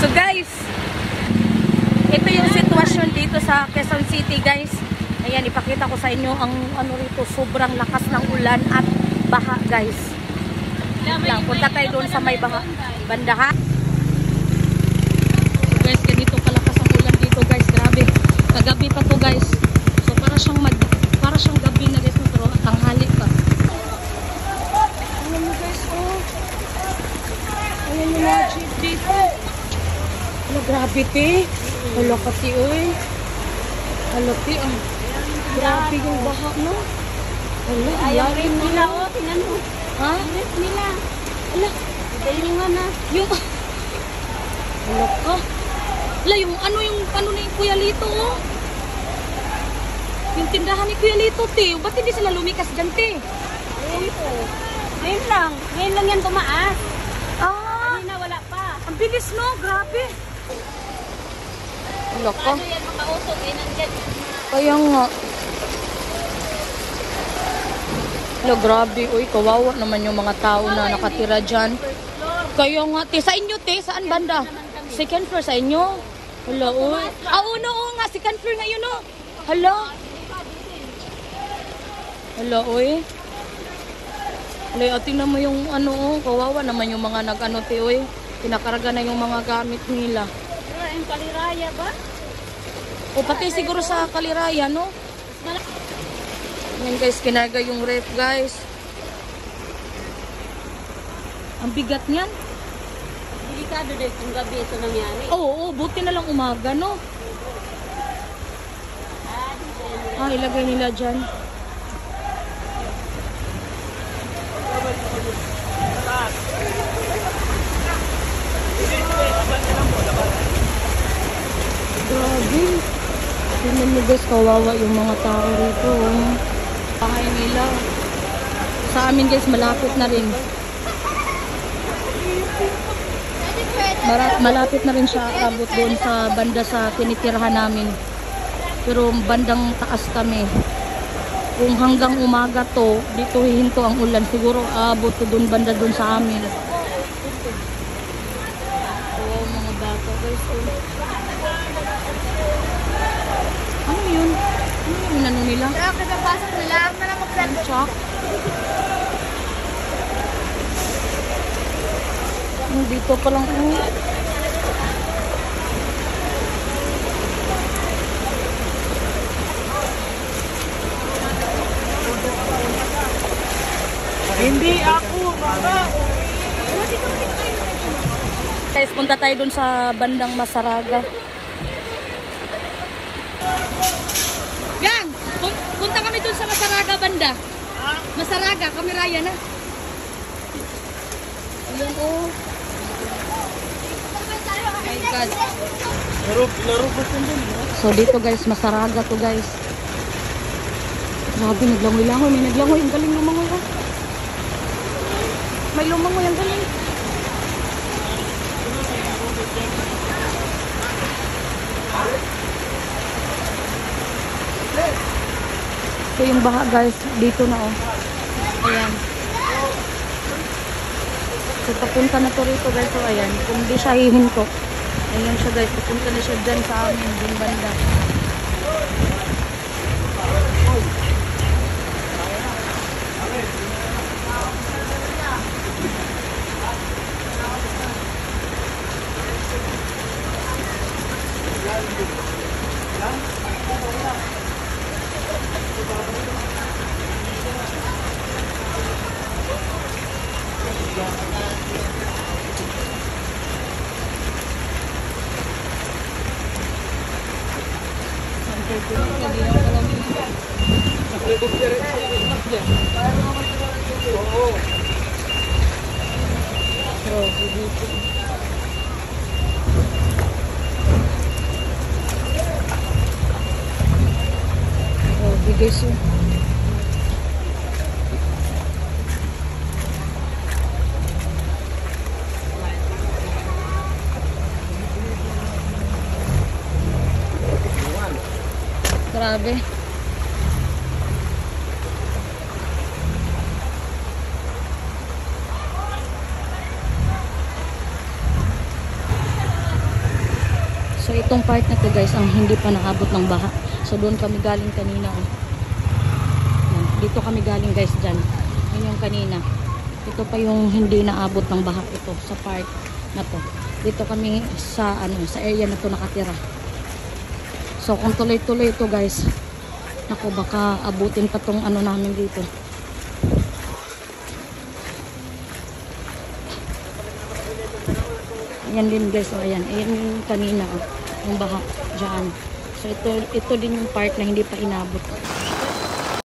So guys, ito yung sitwasyon dito sa Quezon City guys. Ayan, ipakita ko sa inyo ang ano rito, sobrang lakas ng ulan at baha guys. Lang, punta tayo doon sa may baha banda ha. So guys, ganito kalakas ang ulan dito guys, grabe. Kagabi pa to guys. So para siyang gabi na guys, pero tanghali pa. Ayan mo guys, oh. Ayan yung mga jeep dito. Ano, grabe te. Hala kasi oy. Hala te, grabe yung baha no. Hala, ayaw nila oh, tingnan mo. Ha? Ayos nila. Hala, yung na. Yung hala ka. Hala, yung ano ni Kuya Lito oh. Yung tindahan ni Kuya Lito te. Ba't hindi sila lumikas dyan te? Ngayon lang yan tumaas. Kanina wala pa. Ang bilis no, grabe. Hala ka. Ano yan makausok eh, nandyan. Kaya nga. Hala, grabe. Uy, kawawa naman yung mga tao na nakatira dyan. Kaya nga, te. Sa inyo, te? Saan banda? Second floor sa inyo? Hala, uy. Oo nga. Second floor ngayon, no? Hala. Hala, uy. Hala, tingnan mo yung ano, oh. Kawawa naman yung mga nag-ano, te, uy. Pinakaraga na yung mga gamit nila. Yung Kaliraya ba? O pati siguro sa Kaliraya, no? Ngayon guys, kinarga yung ref guys. Ang bigat niyan. Delikado din kung gabi ito nangyari. Oo, buti na lang umaga, no? Ilagay nila dyan. Grabe. Tingnan mo guys, kawawa yung mga tao rito. Bahay nila. Sa amin guys, malapit na rin. Malapit na rin siya abot doon sa banda sa tinitirahan namin. Pero bandang taas kami. Kung hanggang umaga to, dito hihinto ang ulan. Siguro abot to doon banda doon sa amin. Oh, mga bata guys. Ano yun? Ano yung inano nila? Pinapasok nila. Para mag-plan. Chok. Dito pa lang. Hindi ako, mama. Guys, punta tayo dun sa bandang Masaraga. Gang! Punta kami dun sa Masaraga banda. Masaraga, kami raya na. Ayan oh. Oh my God. Laro ko din. So dito guys, Masaraga to guys. Grabe, naglangoy-langoy. May naglangoy. Ang galing lumangoy oh. May lumangoy. Ang galing. Ito yung baha guys. Dito na oh. Ayan. So papunta na to rito guys. So ayan. Kung di siya hihinto. Ayan siya guys. Papunta na siya dyan sa amin. Din banda. Guys, grabe. Itong part na to guys, ang hindi pa naabot ng baha. So doon kami galing kanina. Oh. Yan. Dito kami galing guys dyan. Yun yung kanina. Ito pa yung hindi naabot ng baha ito sa part na to. Dito kami sa sa area na to nakatira. So kung tuloy-tuloy ito guys, naku baka abutin pa tong namin dito. Ayan din guys, ayan yung kanina yung baha dyan. So ito din yung part na hindi pa inabot.